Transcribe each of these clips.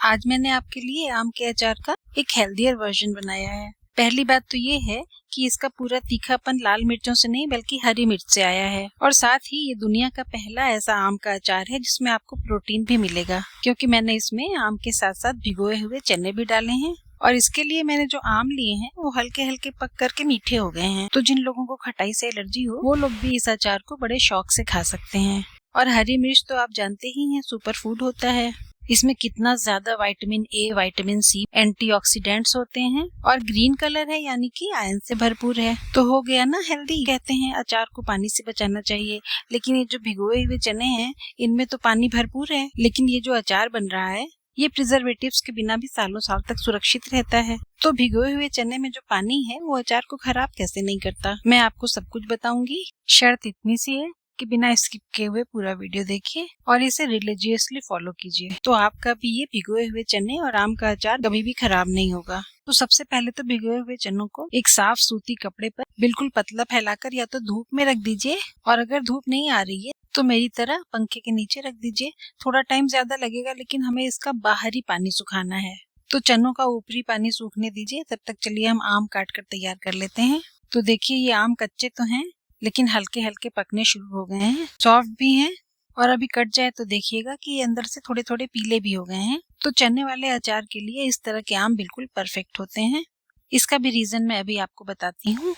आज मैंने आपके लिए आम के अचार का एक हेल्दियर वर्जन बनाया है। पहली बात तो ये है कि इसका पूरा तीखापन लाल मिर्चों से नहीं बल्कि हरी मिर्च से आया है और साथ ही ये दुनिया का पहला ऐसा आम का अचार है जिसमें आपको प्रोटीन भी मिलेगा, क्योंकि मैंने इसमें आम के साथ साथ भिगोए हुए चने भी डाले हैं। और इसके लिए मैंने जो आम लिए हैं वो हल्के हल्के पक करके मीठे हो गए हैं, तो जिन लोगों को खटाई से एलर्जी हो वो लोग भी इस अचार को बड़े शौक से खा सकते हैं। और हरी मिर्च तो आप जानते ही हैं सुपर फूड होता है। इसमें कितना ज्यादा vitamin A, vitamin C, antioxidants होते हैं और ग्रीन कलर है यानी कि आयरन से भरपूर है। तो हो गया ना हेल्दी। कहते हैं अचार को पानी से बचाना चाहिए, लेकिन ये जो भिगोए हुए चने हैं इनमें तो पानी भरपूर है, लेकिन ये जो अचार बन रहा है ये प्रिजर्वेटिव्स के बिना भी सालों साल तक सुरक्षित रहता है। तो भिगोए हुए चने में जो पानी है वो अचार को खराब कैसे नहीं करता, मैं आपको सब कुछ बताऊंगी। शर्त इतनी सी है कि बिना स्किप किए हुए पूरा वीडियो देखिए और इसे रिलीजियसली फॉलो कीजिए, तो आपका भी ये भिगोए हुए चने और आम का अचार कभी भी खराब नहीं होगा। तो सबसे पहले तो भिगोए हुए चनों को एक साफ सूती कपड़े पर बिल्कुल पतला फैलाकर या तो धूप में रख दीजिए, और अगर धूप नहीं आ रही है तो मेरी तरह पंखे के नीचे रख दीजिए। थोड़ा टाइम ज्यादा लगेगा, लेकिन हमें इसका बाहरी पानी सुखाना है। तो चनों का ऊपरी पानी सूखने दीजिए, तब तक चलिए हम आम काट कर तैयार कर लेते हैं। तो देखिए ये आम कच्चे तो हैं लेकिन हल्के हल्के पकने शुरू हो गए हैं, सॉफ्ट भी हैं, और अभी कट जाए तो देखिएगा कि ये अंदर से थोड़े थोड़े पीले भी हो गए हैं। तो चने वाले अचार के लिए इस तरह के आम बिल्कुल परफेक्ट होते हैं। इसका भी रीजन मैं अभी आपको बताती हूँ।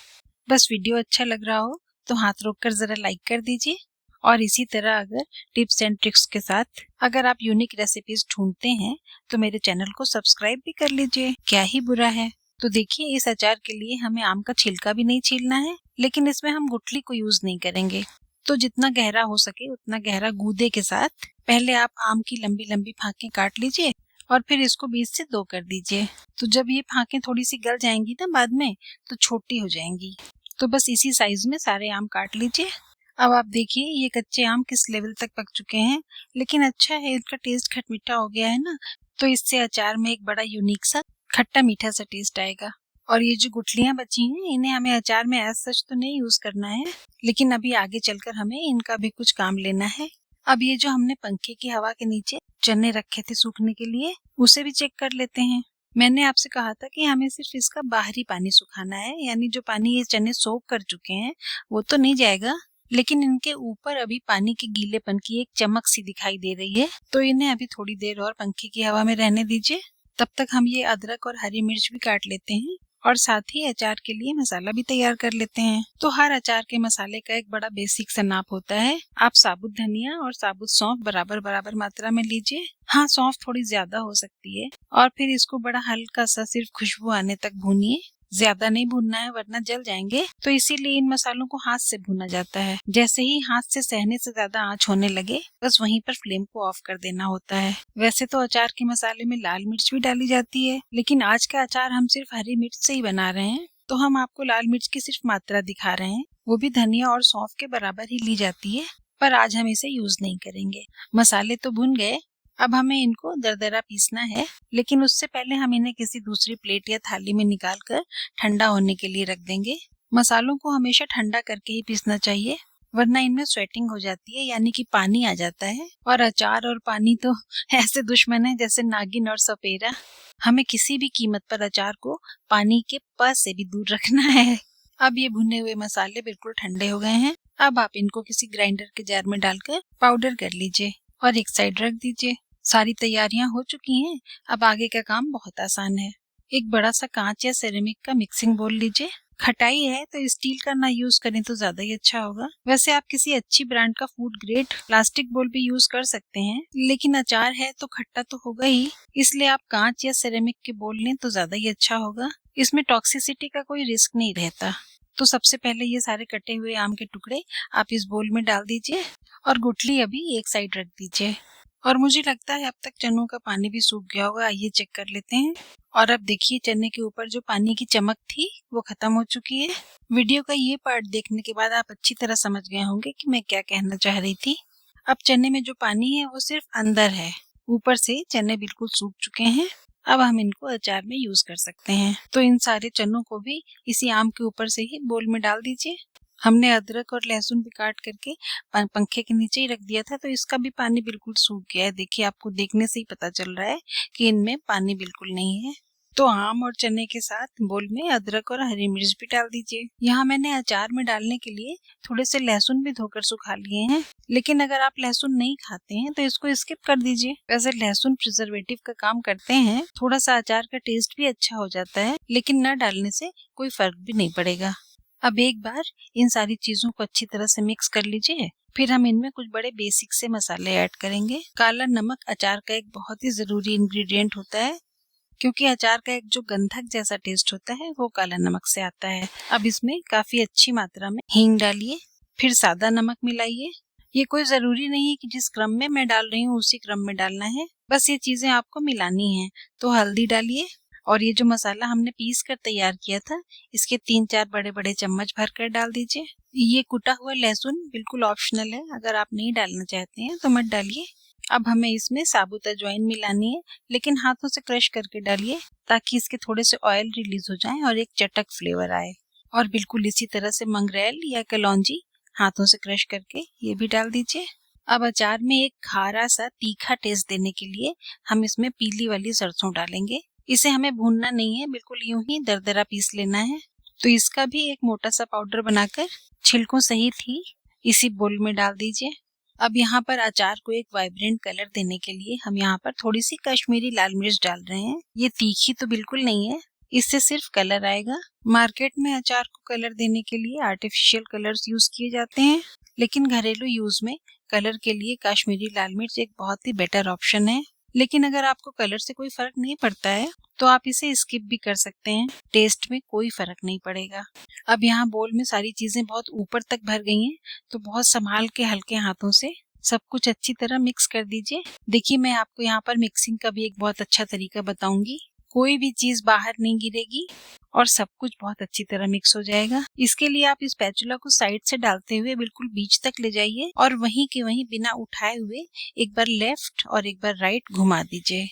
बस वीडियो अच्छा लग रहा हो तो हाथ रोककर जरा लाइक कर दीजिए, और इसी तरह अगर टिप्स एंड ट्रिक्स के साथ अगर आप यूनिक रेसिपीज ढूंढते हैं तो मेरे चैनल को सब्सक्राइब भी कर लीजिए, क्या ही बुरा है। तो देखिए इस अचार के लिए हमें आम का छिलका भी नहीं छीलना है, लेकिन इसमें हम गुठली को यूज नहीं करेंगे। तो जितना गहरा हो सके उतना गहरा गूदे के साथ पहले आप आम की लंबी लंबी फांकें काट लीजिए और फिर इसको बीच से दो कर दीजिए। तो जब ये फांकें थोड़ी सी गल जाएंगी ना बाद में, तो छोटी हो जाएंगी। तो बस इसी साइज में सारे आम काट लीजिए। अब आप देखिए ये कच्चे आम किस लेवल तक पक चुके हैं, लेकिन अच्छा है इनका टेस्ट खटमिठा हो गया है ना, तो इससे अचार में एक बड़ा यूनिक सा खट्टा मीठा सा टेस्ट आएगा। और ये जो गुठलियां बची हैं इन्हें हमें अचार में एज सच तो नहीं यूज करना है, लेकिन अभी आगे चलकर हमें इनका भी कुछ काम लेना है। अब ये जो हमने पंखे की हवा के नीचे चने रखे थे सूखने के लिए, उसे भी चेक कर लेते हैं। मैंने आपसे कहा था कि हमें सिर्फ इसका बाहरी पानी सुखाना है, यानी जो पानी ये चने सोख कर चुके हैं वो तो नहीं जाएगा, लेकिन इनके ऊपर अभी पानी के गीलेपन की एक चमक सी दिखाई दे रही है। तो इन्हें अभी थोड़ी देर और पंखे की हवा में रहने दीजिए। तब तक हम ये अदरक और हरी मिर्च भी काट लेते हैं और साथ ही अचार के लिए मसाला भी तैयार कर लेते हैं। तो हर अचार के मसाले का एक बड़ा बेसिक सा नाप होता है। आप साबुत धनिया और साबुत सौंफ बराबर बराबर मात्रा में लीजिए। हाँ, सौंफ थोड़ी ज्यादा हो सकती है। और फिर इसको बड़ा हल्का सा सिर्फ खुशबू आने तक भूनिए, ज्यादा नहीं भूनना है वरना जल जाएंगे। तो इसीलिए इन मसालों को हाथ से भूना जाता है। जैसे ही हाथ से सहने से ज्यादा आंच होने लगे बस वहीं पर फ्लेम को ऑफ कर देना होता है। वैसे तो अचार के मसाले में लाल मिर्च भी डाली जाती है, लेकिन आज का अचार हम सिर्फ हरी मिर्च से ही बना रहे हैं, तो हम आपको लाल मिर्च की सिर्फ मात्रा दिखा रहे हैं। वो भी धनिया और सौंफ के बराबर ही ली जाती है, पर आज हम इसे यूज नहीं करेंगे। मसाले तो भुन गए, अब हमें इनको दरदरा पीसना है, लेकिन उससे पहले हम इन्हें किसी दूसरी प्लेट या थाली में निकाल कर ठंडा होने के लिए रख देंगे। मसालों को हमेशा ठंडा करके ही पीसना चाहिए, वरना इनमें स्वेटिंग हो जाती है, यानी कि पानी आ जाता है। और अचार और पानी तो ऐसे दुश्मन है जैसे नागिन और सपेरा। हमें किसी भी कीमत पर अचार को पानी के पास से भी दूर रखना है। अब ये भुने हुए मसाले बिल्कुल ठंडे हो गए हैं। अब आप इनको किसी ग्राइंडर के जार में डालकर पाउडर कर लीजिए और एक साइड रख दीजिए। सारी तैयारियां हो चुकी हैं। अब आगे का काम बहुत आसान है। एक बड़ा सा कांच या सेरेमिक का मिक्सिंग बोल लीजिए। खटाई है तो स्टील का ना यूज करें तो ज्यादा ही अच्छा होगा। वैसे आप किसी अच्छी ब्रांड का फूड ग्रेड प्लास्टिक बोल भी यूज कर सकते हैं, लेकिन अचार है तो खट्टा तो होगा ही, इसलिए आप कांच या सेरेमिक के बोल लें तो ज्यादा ही अच्छा होगा। इसमें टॉक्सिसिटी का कोई रिस्क नहीं रहता। तो सबसे पहले ये सारे कटे हुए आम के टुकड़े आप इस बोल में डाल दीजिए और गुठली अभी एक साइड रख दीजिए। और मुझे लगता है अब तक चनों का पानी भी सूख गया होगा, आइए चेक कर लेते हैं। और अब देखिए चने के ऊपर जो पानी की चमक थी वो खत्म हो चुकी है। वीडियो का ये पार्ट देखने के बाद आप अच्छी तरह समझ गए होंगे कि मैं क्या कहना चाह रही थी। अब चने में जो पानी है वो सिर्फ अंदर है, ऊपर से चने बिल्कुल सूख चुके हैं। अब हम इनको अचार में यूज कर सकते हैं। तो इन सारे चनों को भी इसी आम के ऊपर से ही बोल में डाल दीजिए। हमने अदरक और लहसुन भी काट करके पंखे के नीचे ही रख दिया था, तो इसका भी पानी बिल्कुल सूख गया है। देखिए, आपको देखने से ही पता चल रहा है कि इनमें पानी बिल्कुल नहीं है। तो आम और चने के साथ बोल में अदरक और हरी मिर्च भी डाल दीजिए। यहाँ मैंने अचार में डालने के लिए थोड़े से लहसुन भी धोकर सुखा लिए हैं, लेकिन अगर आप लहसुन नहीं खाते हैं तो इसको स्किप कर दीजिए। वैसे लहसुन प्रिजर्वेटिव का काम करते हैं, थोड़ा सा अचार का टेस्ट भी अच्छा हो जाता है, लेकिन न डालने से कोई फर्क भी नहीं पड़ेगा। अब एक बार इन सारी चीजों को अच्छी तरह से मिक्स कर लीजिए। फिर हम इनमें कुछ बड़े बेसिक से मसाले ऐड करेंगे। काला नमक अचार का एक बहुत ही जरूरी इंग्रेडिएंट होता है, क्योंकि अचार का एक जो गंधक जैसा टेस्ट होता है वो काला नमक से आता है। अब इसमें काफी अच्छी मात्रा में हींग डालिए, फिर सादा नमक मिलाइए। ये कोई जरूरी नहीं है कि जिस क्रम में मैं डाल रही हूँ उसी क्रम में डालना है, बस ये चीजें आपको मिलानी है। तो हल्दी डालिए, और ये जो मसाला हमने पीस कर तैयार किया था इसके 3-4 बड़े बड़े चम्मच भर कर डाल दीजिए। ये कुटा हुआ लहसुन बिल्कुल ऑप्शनल है, अगर आप नहीं डालना चाहते हैं तो मत डालिए। अब हमें इसमें साबुत अजवाइन मिलानी है, लेकिन हाथों से क्रश करके डालिए ताकि इसके थोड़े से ऑयल रिलीज हो जाए और एक चटक फ्लेवर आए। और बिल्कुल इसी तरह से मंगरेल या कलौंजी हाथों से क्रश करके ये भी डाल दीजिए। अब अचार में एक खारा सा तीखा टेस्ट देने के लिए हम इसमें पीली वाली सरसों डालेंगे। इसे हमें भूनना नहीं है, बिल्कुल यूं ही दरदरा पीस लेना है। तो इसका भी एक मोटा सा पाउडर बनाकर छिलकों सहित ही इसी बोल में डाल दीजिए। अब यहाँ पर अचार को एक वाइब्रेंट कलर देने के लिए हम यहाँ पर थोड़ी सी कश्मीरी लाल मिर्च डाल रहे हैं। ये तीखी तो बिल्कुल नहीं है, इससे सिर्फ कलर आएगा। मार्केट में अचार को कलर देने के लिए आर्टिफिशियल कलर्स यूज किए जाते हैं, लेकिन घरेलू यूज में कलर के लिए कश्मीरी लाल मिर्च एक बहुत ही बेटर ऑप्शन है। लेकिन अगर आपको कलर से कोई फर्क नहीं पड़ता है तो आप इसे स्किप भी कर सकते हैं, टेस्ट में कोई फर्क नहीं पड़ेगा। अब यहाँ बोल में सारी चीजें बहुत ऊपर तक भर गई हैं, तो बहुत संभाल के हल्के हाथों से सब कुछ अच्छी तरह मिक्स कर दीजिए। देखिए, मैं आपको यहाँ पर मिक्सिंग का भी एक बहुत अच्छा तरीका बताऊंगी। कोई भी चीज बाहर नहीं गिरेगी और सब कुछ बहुत अच्छी तरह मिक्स हो जाएगा। इसके लिए आप इस स्पैचुला को साइड से डालते हुए बिल्कुल बीच तक ले जाइए और वहीं के वहीं बिना उठाए हुए एक बार लेफ्ट और एक बार राइट घुमा दीजिए,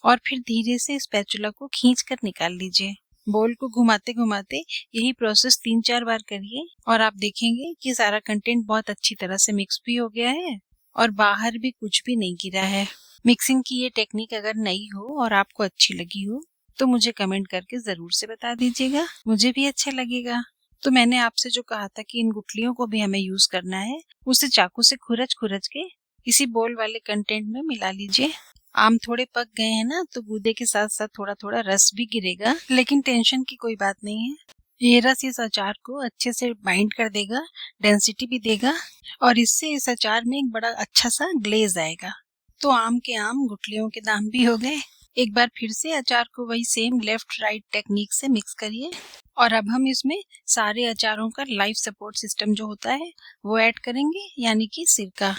और फिर धीरे से स्पैचुला को खींच कर निकाल लीजिए। बोल को घुमाते घुमाते यही प्रोसेस 3-4 बार करिए और आप देखेंगे कि सारा कंटेंट बहुत अच्छी तरह से मिक्स भी हो गया है और बाहर भी कुछ भी नहीं गिरा है। मिक्सिंग की ये टेक्निक अगर नई हो और आपको अच्छी लगी हो तो मुझे कमेंट करके जरूर से बता दीजिएगा, मुझे भी अच्छा लगेगा। तो मैंने आपसे जो कहा था कि इन गुठलियों को भी हमें यूज करना है, उसे चाकू से खुरच खुरच के इसी बोल वाले कंटेंट में मिला लीजिए। आम थोड़े पक गए हैं ना, तो गूदे के साथ साथ थोड़ा थोड़ा रस भी गिरेगा, लेकिन टेंशन की कोई बात नहीं है। ये रस इस अचार को अच्छे से बाइंड कर देगा, डेंसिटी भी देगा, और इससे इस अचार में एक बड़ा अच्छा सा ग्लेज आएगा। तो आम के आम गुठलियों के दाम भी हो गए। एक बार फिर से अचार को वही सेम लेफ्ट राइट टेक्निक से मिक्स करिए, और अब हम इसमें सारे अचारों का लाइफ सपोर्ट सिस्टम जो होता है वो ऐड करेंगे, यानी कि सिरका।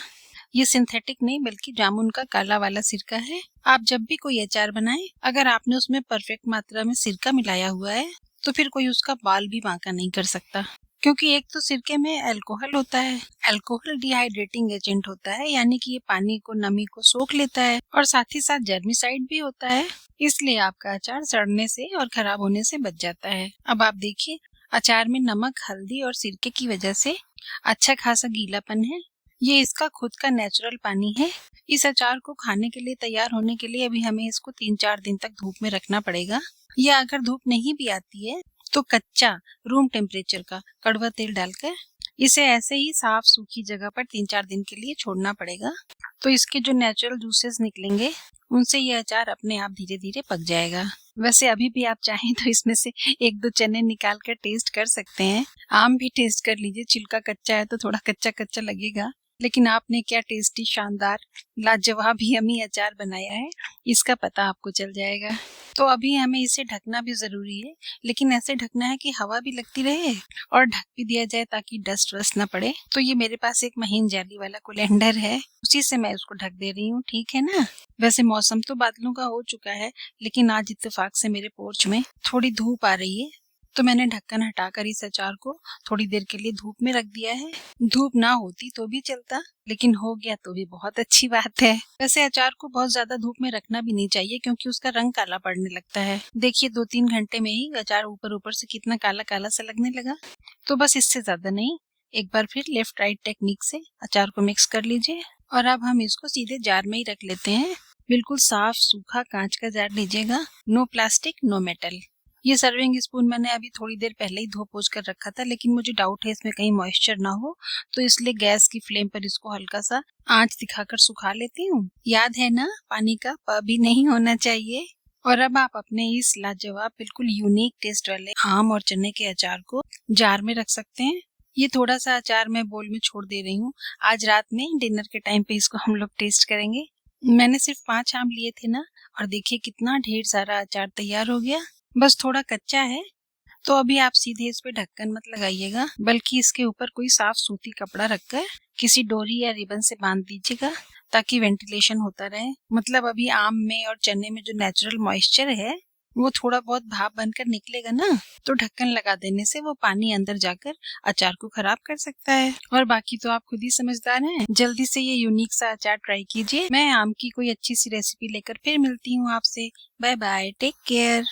ये सिंथेटिक नहीं बल्कि जामुन का काला वाला सिरका है। आप जब भी कोई अचार बनाएं, अगर आपने उसमें परफेक्ट मात्रा में सिरका मिलाया हुआ है तो फिर कोई उसका बाल भी बांका नहीं कर सकता, क्योंकि एक तो सिरके में अल्कोहल होता है। अल्कोहल डिहाइड्रेटिंग एजेंट होता है, यानी कि ये पानी को, नमी को सोख लेता है, और साथ ही साथ जर्मिसाइड भी होता है। इसलिए आपका अचार सड़ने से और खराब होने से बच जाता है। अब आप देखिए, अचार में नमक, हल्दी और सिरके की वजह से अच्छा खासा गीलापन है। ये इसका खुद का नेचुरल पानी है। इस अचार को खाने के लिए तैयार होने के लिए अभी हमें इसको 3-4 दिन तक धूप में रखना पड़ेगा, या अगर धूप नहीं भी आती है तो कच्चा रूम टेम्परेचर का कड़वा तेल डालकर इसे ऐसे ही साफ सूखी जगह पर 3-4 दिन के लिए छोड़ना पड़ेगा। तो इसके जो नेचुरल जूसेस निकलेंगे उनसे ये अचार अपने आप धीरे धीरे पक जाएगा। वैसे अभी भी आप चाहें तो इसमें से 1-2 चने निकाल कर टेस्ट कर सकते हैं। आम भी टेस्ट कर लीजिए, छिलका कच्चा है तो थोड़ा कच्चा कच्चा लगेगा, लेकिन आपने क्या टेस्टी, शानदार, लाजवाब यम्मी अचार बनाया है, इसका पता आपको चल जाएगा। तो अभी हमें इसे ढकना भी जरूरी है, लेकिन ऐसे ढकना है कि हवा भी लगती रहे और ढक भी दिया जाए ताकि डस्ट वस्ट ना पड़े। तो ये मेरे पास एक महीन जाली वाला कोलेंडर है, उसी से मैं उसको ढक दे रही हूँ, ठीक है ना। वैसे मौसम तो बादलों का हो चुका है, लेकिन आज इत्तेफाक से मेरे पोर्च में थोड़ी धूप आ रही है, तो मैंने ढक्कन हटाकर इस अचार को थोड़ी देर के लिए धूप में रख दिया है। धूप ना होती तो भी चलता, लेकिन हो गया तो भी बहुत अच्छी बात है। वैसे अचार को बहुत ज्यादा धूप में रखना भी नहीं चाहिए, क्योंकि उसका रंग काला पड़ने लगता है। देखिए 2-3 घंटे में ही अचार ऊपर ऊपर से कितना काला काला सा लगने लगा। तो बस इससे ज्यादा नहीं, एक बार फिर लेफ्ट राइट टेक्निक से अचार को मिक्स कर लीजिए और अब हम इसको सीधे जार में ही रख लेते हैं। बिल्कुल साफ सूखा कांच का जार लीजिएगा, नो प्लास्टिक नो मेटल। ये सर्विंग स्पून मैंने अभी थोड़ी देर पहले ही धो पोंछ कर रखा था, लेकिन मुझे डाउट है इसमें कहीं मॉइस्चर ना हो, तो इसलिए गैस की फ्लेम पर इसको हल्का सा आंच दिखाकर सुखा लेती हूँ। याद है ना, पानी का प भी नहीं होना चाहिए। और अब आप अपने इस लाजवाब बिल्कुल यूनिक टेस्ट वाले आम और चने के अचार को जार में रख सकते हैं। ये थोड़ा सा अचार मैं बोल में छोड़ दे रही हूँ, आज रात में डिनर के टाइम पे इसको हम लोग टेस्ट करेंगे। मैंने सिर्फ 5 आम लिए थे ना, और देखिए कितना ढेर सारा अचार तैयार हो गया। बस थोड़ा कच्चा है, तो अभी आप सीधे इस पे ढक्कन मत लगाइएगा, बल्कि इसके ऊपर कोई साफ सूती कपड़ा रखकर किसी डोरी या रिबन से बांध दीजिएगा, ताकि वेंटिलेशन होता रहे। मतलब अभी आम में और चने में जो नेचुरल मॉइस्चर है वो थोड़ा बहुत भाप बनकर निकलेगा ना, तो ढक्कन लगा देने से वो पानी अंदर जाकर अचार को खराब कर सकता है। और बाकी तो आप खुद ही समझदार हैं। जल्दी से ये यूनिक सा अचार ट्राई कीजिए। मैं आम की कोई अच्छी सी रेसिपी लेकर फिर मिलती हूँ आपसे। Bye bye, take care.